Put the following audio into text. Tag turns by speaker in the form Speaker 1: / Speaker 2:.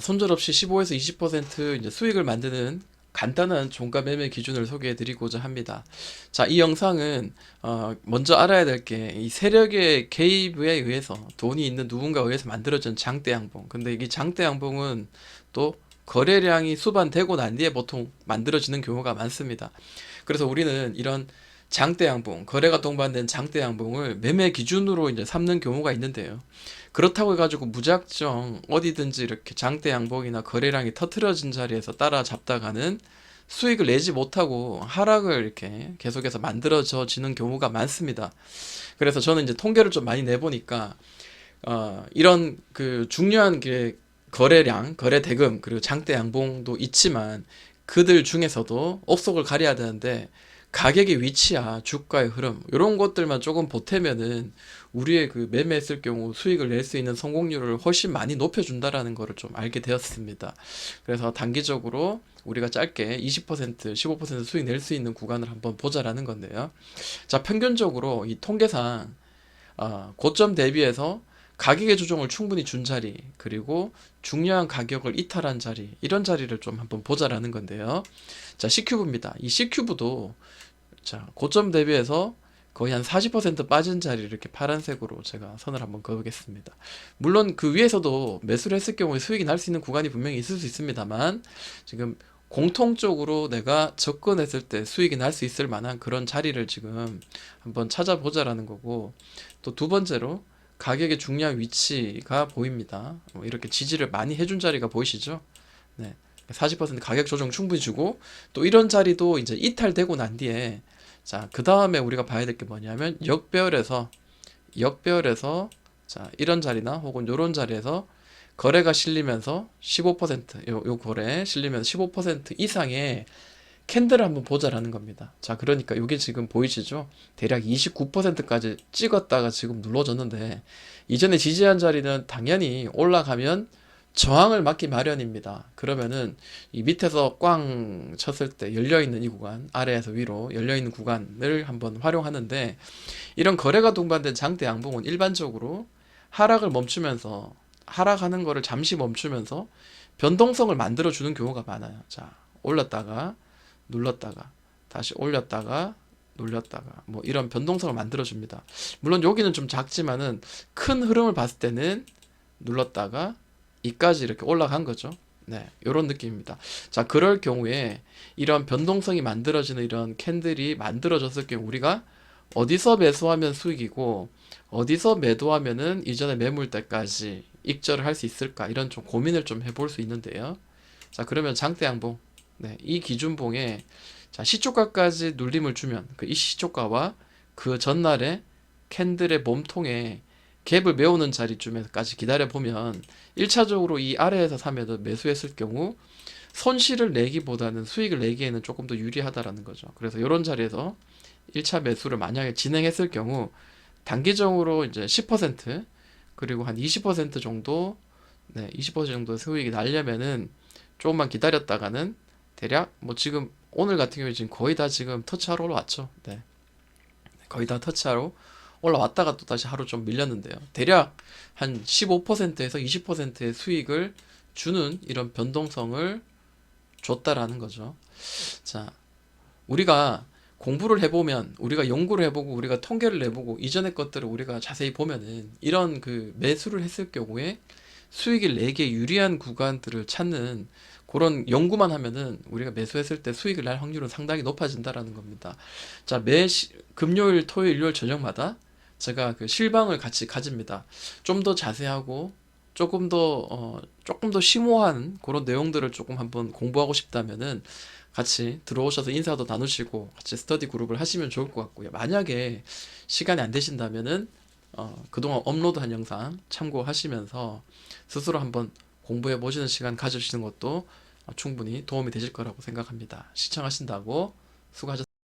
Speaker 1: 손절없이 15에서 20% 이제 수익을 만드는 간단한 종가 매매 기준을 소개해 드리고자 합니다. 자, 이 영상은 먼저 알아야 될 게 이 세력의 개입에 의해서 돈이 있는 누군가에 의해서 만들어진 장대 양봉. 근데 이 장대 양봉은 또 거래량이 수반되고 난 뒤에 보통 만들어지는 경우가 많습니다. 그래서 우리는 이런 장대 양봉, 거래가 동반된 장대 양봉을 매매 기준으로 이제 삼는 경우가 있는데요. 그렇다고 해가지고 무작정 어디든지 이렇게 장대 양봉이나 거래량이 터트려진 자리에서 따라잡다가는 수익을 내지 못하고 하락을 이렇게 계속해서 만들어지는 경우가 많습니다. 그래서 저는 이제 통계를 좀 많이 내보니까 이런 그 중요한 게 거래량, 거래 대금, 그리고 장대 양봉도 있지만 그들 중에서도 업속을 가려야 되는데 가격의 위치야, 주가의 흐름, 이런 것들만 조금 보태면은 우리의 그 매매했을 경우 수익을 낼 수 있는 성공률을 훨씬 많이 높여준다라는 거를 좀 알게 되었습니다. 그래서 단기적으로 우리가 짧게 20%, 15% 수익 낼 수 있는 구간을 한번 보자라는 건데요. 자, 평균적으로 이 통계상 고점 대비해서 가격의 조정을 충분히 준 자리, 그리고 중요한 가격을 이탈한 자리, 이런 자리를 좀 한번 보자라는 건데요. 자, C큐브입니다. 이 C큐브도 자, 고점 대비해서 거의 한 40% 빠진 자리를 이렇게 파란색으로 제가 선을 한번 그어보겠습니다. 물론 그 위에서도 매수를 했을 경우에 수익이 날 수 있는 구간이 분명히 있을 수 있습니다만 지금 공통적으로 내가 접근했을 때 수익이 날 수 있을 만한 그런 자리를 지금 한번 찾아보자라는 거고, 또 두 번째로 가격의 중요한 위치가 보입니다. 이렇게 지지를 많이 해준 자리가 보이시죠? 네. 40% 가격 조정 충분히 주고, 또 이런 자리도 이제 이탈되고 난 뒤에, 자, 그 다음에 우리가 봐야 될 게 뭐냐면 역배열에서 자, 이런 자리나 혹은 요런 자리에서 거래가 실리면서 15% 요 거래 실리면서 15% 이상의 캔들을 한번 보자라는 겁니다. 자, 그러니까 이게 지금 보이시죠? 대략 29%까지 찍었다가 지금 눌러졌는데, 이전에 지지한 자리는 당연히 올라가면 저항을 맞기 마련입니다. 그러면은 이 밑에서 꽝 쳤을 때 열려있는 이 구간, 아래에서 위로 열려있는 구간을 한번 활용하는데, 이런 거래가 동반된 장대 양봉은 일반적으로 하락을 멈추면서, 하락하는 거를 잠시 멈추면서 변동성을 만들어 주는 경우가 많아요. 자, 올랐다가 눌렀다가 다시 올렸다가 눌렸다가 뭐 이런 변동성을 만들어 줍니다. 물론 여기는 좀 작지만은 큰 흐름을 봤을 때는 눌렀다가 이까지 이렇게 올라간 거죠. 네, 이런 느낌입니다. 자, 그럴 경우에 이런 변동성이 만들어지는 이런 캔들이 만들어졌을 경우 우리가 어디서 매수하면 수익이고 어디서 매도하면은 이전에 매물대까지 익절을 할 수 있을까, 이런 좀 고민을 좀 해볼 수 있는데요. 자, 그러면 장대 양봉, 네, 이 기준봉에 자, 시초가까지 눌림을 주면 그 이 시초가와 그 전날에 캔들의 몸통에 갭을 메우는 자리쯤에까지 기다려 보면 1차적으로 이 아래에서 사면도 매수했을 경우 손실을 내기보다는 수익을 내기에는 조금 더 유리하다라는 거죠. 그래서 이런 자리에서 1차 매수를 만약에 진행했을 경우 단기적으로 이제 10% 그리고 한 20% 정도, 네, 20% 정도 수익이 나려면은 조금만 기다렸다가는 대략 뭐 지금 오늘 같은 경우에 지금 거의 다 지금 터치하러 올라왔죠. 네, 거의 다 터치하러 올라왔다가 또 다시 하루 좀 밀렸는데요. 대략 한 15%에서 20%의 수익을 주는 이런 변동성을 줬다라는 거죠. 자, 우리가 공부를 해보면, 우리가 연구를 해보고, 우리가 통계를 내보고, 이전의 것들을 우리가 자세히 보면은, 이런 그 매수를 했을 경우에 수익을 내기에 유리한 구간들을 찾는 그런 연구만 하면은 우리가 매수했을 때 수익을 날 확률은 상당히 높아진다라는 겁니다. 자, 금요일, 토요일, 일요일 저녁마다 제가 그 실방을 같이 가집니다. 좀 더 자세하고 조금 더 심오한 그런 내용들을 조금 한번 공부하고 싶다면은 같이 들어오셔서 인사도 나누시고 같이 스터디 그룹을 하시면 좋을 것 같고요. 만약에 시간이 안 되신다면은 그동안 업로드한 영상 참고하시면서 스스로 한번 공부해 보시는 시간 가지시는 것도 충분히 도움이 되실 거라고 생각합니다. 시청하신다고 수고하셨습니다.